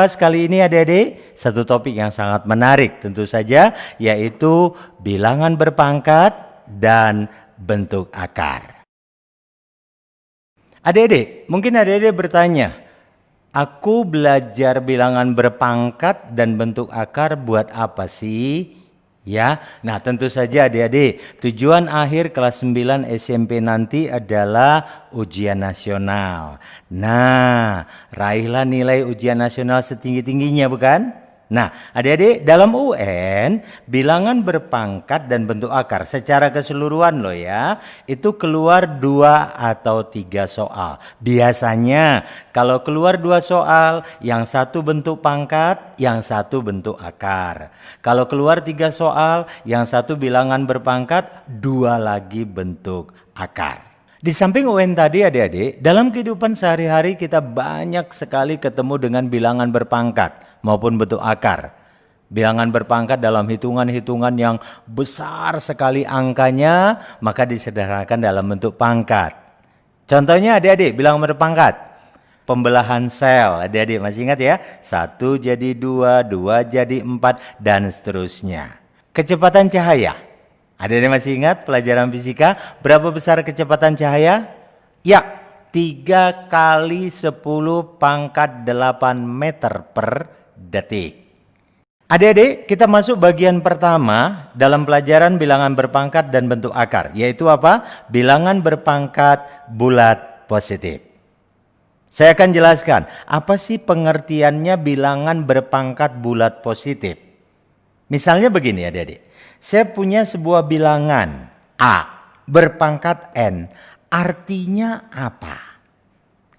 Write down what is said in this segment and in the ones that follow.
Kali ini adik-adik, satu topik yang sangat menarik tentu saja, yaitu bilangan berpangkat dan bentuk akar. Adik-adik, mungkin adik-adik bertanya, aku belajar bilangan berpangkat dan bentuk akar buat apa sih? Ya, nah tentu saja adik-adik, tujuan akhir kelas 9 SMP nanti adalah ujian nasional. Nah, raihlah nilai ujian nasional setinggi-tingginya, bukan? Nah, adik-adik, dalam UN, bilangan berpangkat dan bentuk akar secara keseluruhan loh ya, itu keluar 2 atau 3 soal. Biasanya kalau keluar 2 soal, yang satu bentuk pangkat, yang satu bentuk akar. Kalau keluar 3 soal, yang satu bilangan berpangkat, 2 lagi bentuk akar. Di samping UN tadi adik-adik, dalam kehidupan sehari-hari kita banyak sekali ketemu dengan bilangan berpangkat maupun bentuk akar. Bilangan berpangkat dalam hitungan-hitungan yang besar sekali angkanya, maka disederhanakan dalam bentuk pangkat. Contohnya adik-adik, bilangan berpangkat. Pembelahan sel, adik-adik masih ingat ya? 1 jadi 2, 2 jadi 4, dan seterusnya. Kecepatan cahaya. Adik-adik masih ingat pelajaran fisika? Berapa besar kecepatan cahaya? Ya, 3 kali 10 pangkat 8 meter per detik. Adik-adik, kita masuk bagian pertama dalam pelajaran bilangan berpangkat dan bentuk akar, yaitu apa? Bilangan berpangkat bulat positif. Saya akan jelaskan, apa sih pengertiannya bilangan berpangkat bulat positif? Misalnya begini adik-adik, saya punya sebuah bilangan A berpangkat N, artinya apa?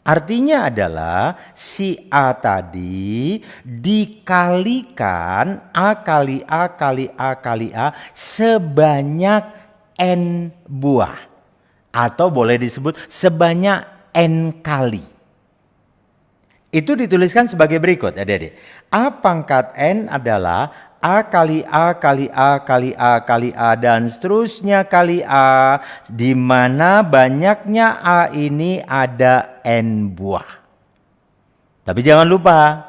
Artinya adalah si A tadi dikalikan A kali A kali A kali A sebanyak N buah. Atau boleh disebut sebanyak N kali. Itu dituliskan sebagai berikut adik-adik. A pangkat N adalah A kali A kali A kali A kali A dan seterusnya kali A, di mana banyaknya A ini ada N buah. Tapi jangan lupa,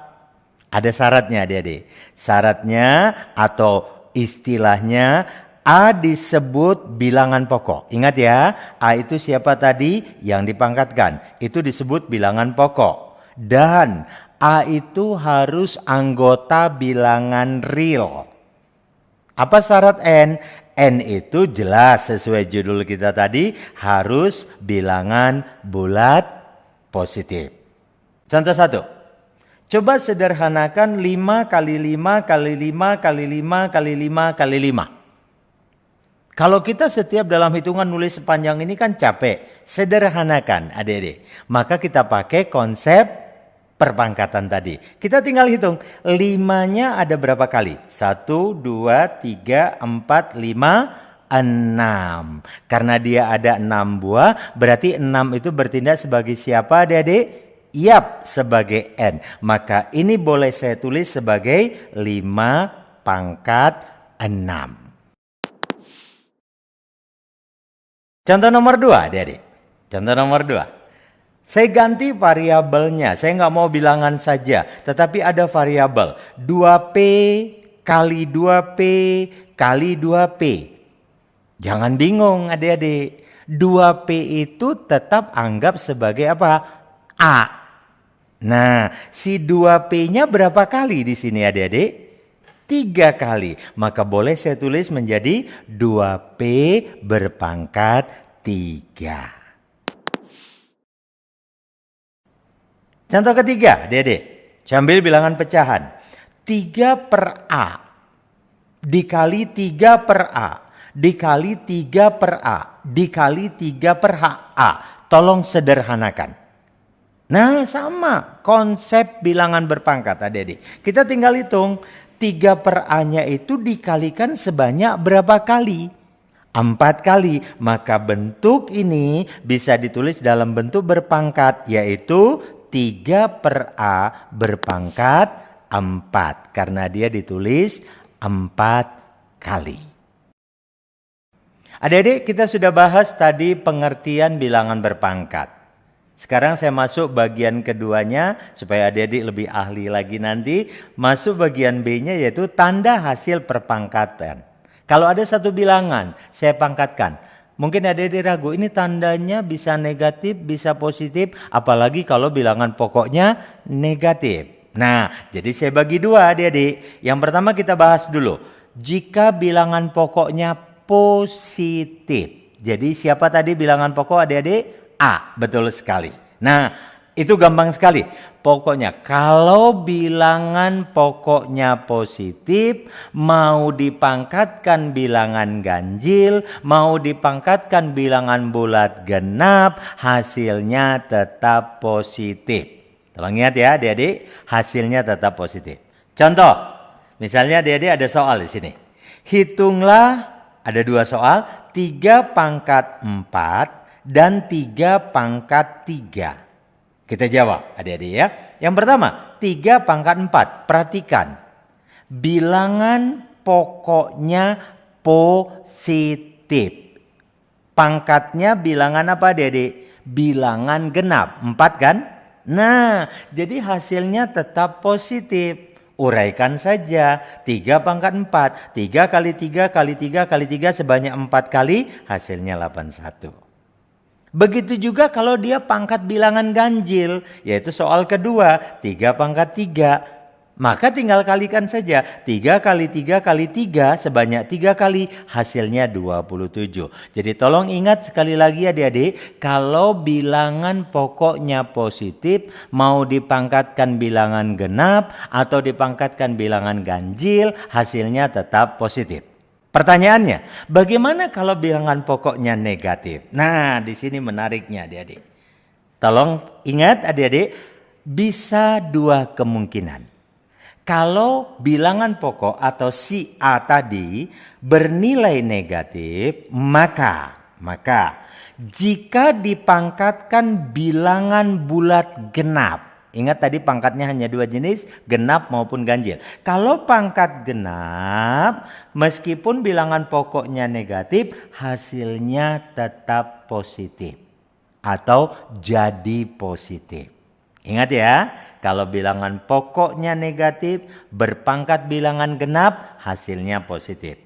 ada syaratnya adik-adik. Syaratnya atau istilahnya A disebut bilangan pokok. Ingat ya, A itu siapa tadi? Yang dipangkatkan. Itu disebut bilangan pokok. Dan A itu harus anggota bilangan real. Apa syarat N? N itu jelas sesuai judul kita tadi, harus bilangan bulat positif. Contoh 1. Coba sederhanakan 5 kali 5 kali 5 kali 5 kali 5 kali 5. Kalau kita setiap dalam hitungan nulis sepanjang ini kan capek. Sederhanakan adik-adik. Maka kita pakai konsep perpangkatan tadi. Kita tinggal hitung. 5-nya ada berapa kali? 1, 2, 3, 4, 5, 6. Karena dia ada 6 buah, berarti 6 itu bertindak sebagai siapa adik-adik? Yap, sebagai N. Maka ini boleh saya tulis sebagai 5 pangkat 6. Contoh nomor 2 adik-adik. Contoh nomor 2. Saya ganti variabelnya. Saya nggak mau bilangan saja. Tetapi ada variabel. 2P kali 2P kali 2P. Jangan bingung adik-adik. 2P itu tetap anggap sebagai apa? A. Nah, si 2P-nya berapa kali di sini adik-adik? 3 kali. Maka boleh saya tulis menjadi 2P berpangkat 3. Contoh ketiga, adik-adik. Sambil bilangan pecahan. 3 per A dikali 3 per A dikali 3 per A dikali 3 per A. Tolong sederhanakan. Nah, sama konsep bilangan berpangkat adik-adik. Kita tinggal hitung 3 per A-nya itu dikalikan sebanyak berapa kali? 4 kali. Maka bentuk ini bisa ditulis dalam bentuk berpangkat, yaitu 3 per A berpangkat 4. Karena dia ditulis 4 kali. Adik-adik, kita sudah bahas tadi pengertian bilangan berpangkat. Sekarang saya masuk bagian keduanya supaya adik-adik lebih ahli lagi nanti. Masuk bagian B-nya yaitu tanda hasil perpangkatan. Kalau ada satu bilangan saya pangkatkan. Mungkin adik-adik ragu ini tandanya bisa negatif, bisa positif. Apalagi kalau bilangan pokoknya negatif. Nah, jadi saya bagi dua adik-adik. Yang pertama kita bahas dulu. Jika bilangan pokoknya positif. Jadi siapa tadi bilangan pokok adik-adik? A, betul sekali. Nah, itu gampang sekali. Pokoknya kalau bilangan pokoknya positif, mau dipangkatkan bilangan ganjil, mau dipangkatkan bilangan bulat genap, hasilnya tetap positif. Tolong ingat ya adik-adik, hasilnya tetap positif. Contoh, misalnya adik-adik ada soal di sini. Hitunglah, ada dua soal, 3 pangkat 4 dan 3 pangkat 3. Kita jawab adik-adik ya. Yang pertama 3 pangkat 4. Perhatikan. Bilangan pokoknya positif. Pangkatnya bilangan apa adik-adik? Bilangan genap. 4 kan? Nah jadi hasilnya tetap positif. Uraikan saja 3 pangkat 4. 3 kali 3 kali 3 kali 3 sebanyak 4 kali. Hasilnya 81. Begitu juga kalau dia pangkat bilangan ganjil, yaitu soal kedua, 3 pangkat 3. Maka tinggal kalikan saja, 3 kali 3 kali 3 sebanyak 3 kali, hasilnya 27. Jadi tolong ingat sekali lagi adik-adik, kalau bilangan pokoknya positif, mau dipangkatkan bilangan genap atau dipangkatkan bilangan ganjil, hasilnya tetap positif. Pertanyaannya, bagaimana kalau bilangan pokoknya negatif? Nah, di sini menariknya adik-adik. Tolong ingat adik-adik, bisa dua kemungkinan. Kalau bilangan pokok atau si A tadi bernilai negatif, maka jika dipangkatkan bilangan bulat genap, ingat tadi pangkatnya hanya 2 jenis, genap maupun ganjil. Kalau pangkat genap, meskipun bilangan pokoknya negatif, hasilnya tetap positif atau jadi positif. Ingat ya, kalau bilangan pokoknya negatif, berpangkat bilangan genap, hasilnya positif.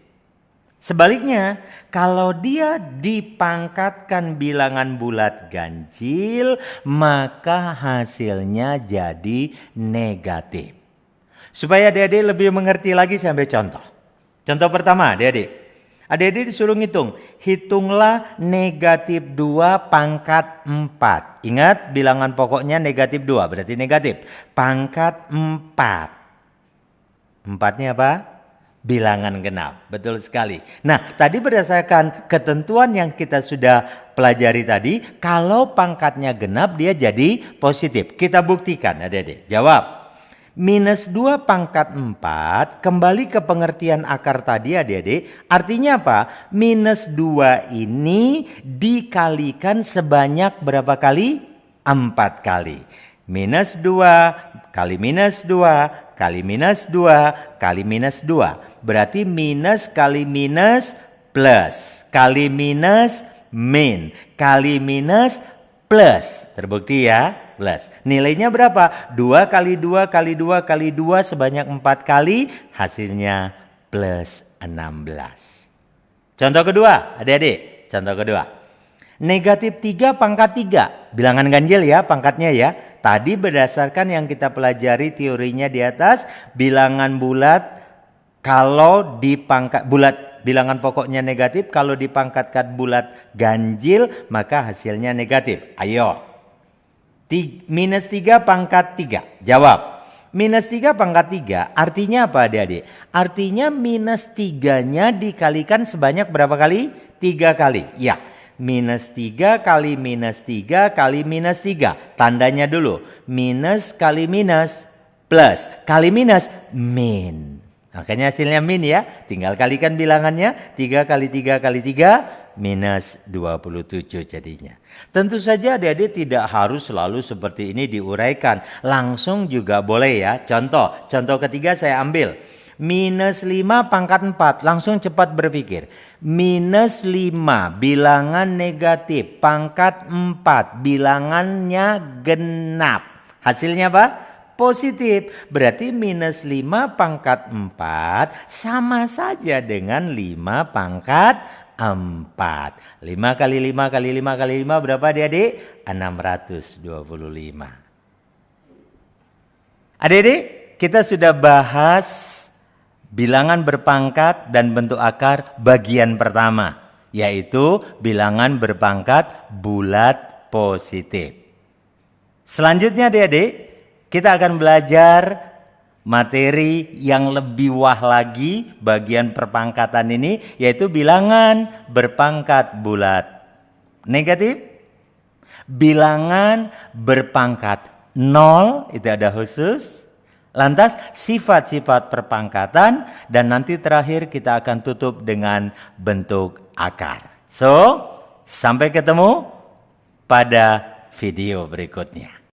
Sebaliknya, kalau dia dipangkatkan bilangan bulat ganjil, maka hasilnya jadi negatif. Supaya adik-adik lebih mengerti lagi, saya ambil contoh. Contoh pertama, adik-adik. Adik-adik disuruh ngitung. Hitunglah negatif 2 pangkat 4. Ingat, bilangan pokoknya negatif 2, berarti negatif. Pangkat 4. 4-nya apa? Bilangan genap, betul sekali. Nah, tadi berdasarkan ketentuan yang kita sudah pelajari tadi, kalau pangkatnya genap dia jadi positif. Kita buktikan adik-adik. Jawab. Minus 2 pangkat 4, kembali ke pengertian akar tadi adik-adik. Artinya apa? Minus 2 ini dikalikan sebanyak berapa kali? 4 kali. Minus 2 kali minus 2 kali minus 2 kali minus 2. Berarti minus kali minus plus. Kali minus min. Kali minus plus. Terbukti ya? Plus. Nilainya berapa? 2 kali 2 kali 2 kali 2 sebanyak 4 kali. Hasilnya plus 16. Contoh kedua adik-adik. Contoh kedua. Negatif 3 pangkat 3. Bilangan ganjil ya pangkatnya ya. Tadi berdasarkan yang kita pelajari teorinya di atas. Bilangan bulat kalau dipangkat bulat, bilangan pokoknya negatif. Kalau dipangkatkan bulat ganjil maka hasilnya negatif. Ayo. Minus 3 pangkat 3. Jawab. Minus 3 pangkat 3 artinya apa adik-adik? Artinya minus 3-nya dikalikan sebanyak berapa kali? 3 kali. Ya. Minus 3 kali minus 3 kali minus 3. Tandanya dulu. Minus kali minus plus. Kali minus min. Makanya hasilnya min ya. Tinggal kalikan bilangannya. 3 kali 3 kali 3 minus 27 jadinya. Tentu saja adik-adik tidak harus selalu seperti ini diuraikan. Langsung juga boleh ya. Contoh ketiga saya ambil. Minus 5 pangkat 4. Langsung cepat berpikir. Minus 5 bilangan negatif. Pangkat 4 bilangannya genap. Hasilnya apa? Positif. Berarti minus 5 pangkat 4 sama saja dengan 5 pangkat 4. 5 kali 5 kali 5 kali 5 berapa adik-adik? 625. Adik-adik, kita sudah bahas bilangan berpangkat dan bentuk akar bagian pertama, yaitu bilangan berpangkat bulat positif. Selanjutnya adik-adik, kita akan belajar materi yang lebih wah lagi bagian perpangkatan ini, yaitu bilangan berpangkat bulat negatif, bilangan berpangkat 0, itu ada khusus. Lantas sifat-sifat perpangkatan, dan nanti terakhir kita akan tutup dengan bentuk akar. So, sampai ketemu pada video berikutnya.